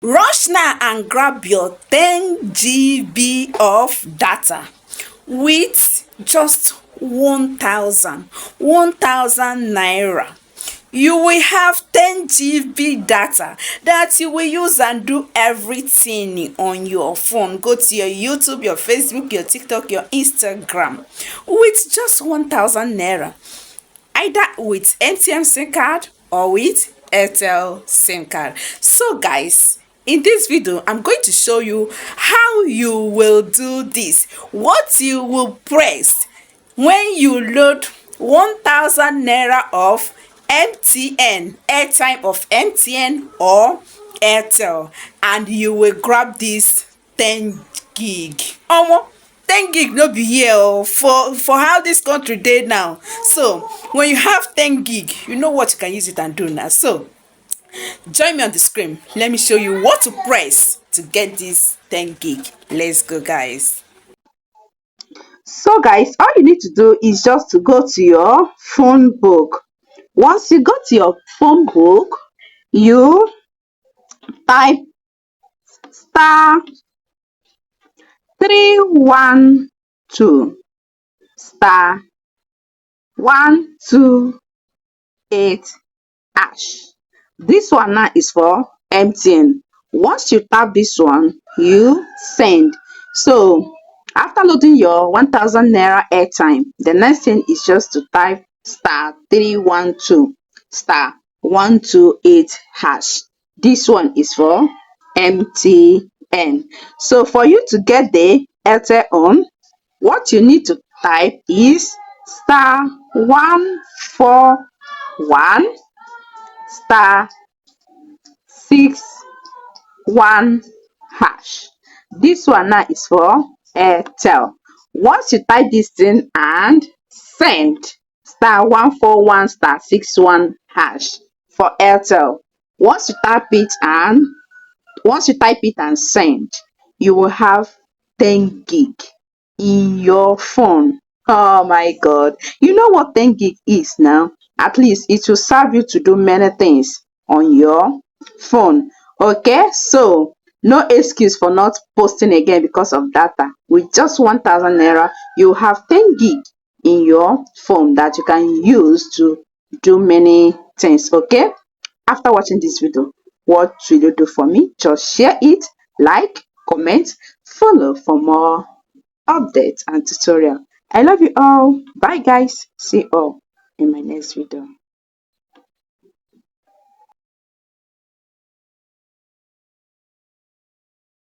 Rush now and grab your 10 GB of data with just 1,000 naira. You will have 10 GB data that you will use and do everything on your phone. Go to your YouTube, your Facebook, your TikTok, your Instagram with just 1,000 naira, either with MTN SIM card or with Airtel SIM card. So guys, in this video I'm going to show you how you will do this, what you will press when you load 1,000 naira of MTN airtime of MTN or Airtel, and you will grab this 10 gig. Omo, 10 gig no be here for how this country dey now. So when you have 10 gig, you know what you can use it and do now. So join me on the screen, let me show you what to press to get this 10 gig. Let's go guys. So guys, all you need to do is just to go to your phone book. Once you go to your phone book, you type star 312 star 128 hash. This one now is for MTN. Once you tap this one, you send. So after loading your 1,000 naira airtime, the next thing is just to type star 312 star 128 hash. This one is for MTN. So for you to get the Airtel on, what you need to type is star 141 star 61 hash. This one now is for Airtel. Once you type this thing and send, star 141 star 61 hash for Airtel. Once you type it and send, you will have 10 gig in your phone. Oh my god, you know what 10 gig is now? At least it will serve you to do many things on your phone. Okay, so no excuse for not posting again because of data. With just 1,000 naira, you have 10 gig in your phone that you can use to do many things. Okay, after watching this video, what will you do for me? Just share it, like, comment, follow for more updates and tutorial. I love you all. Bye guys. See you all in my next video.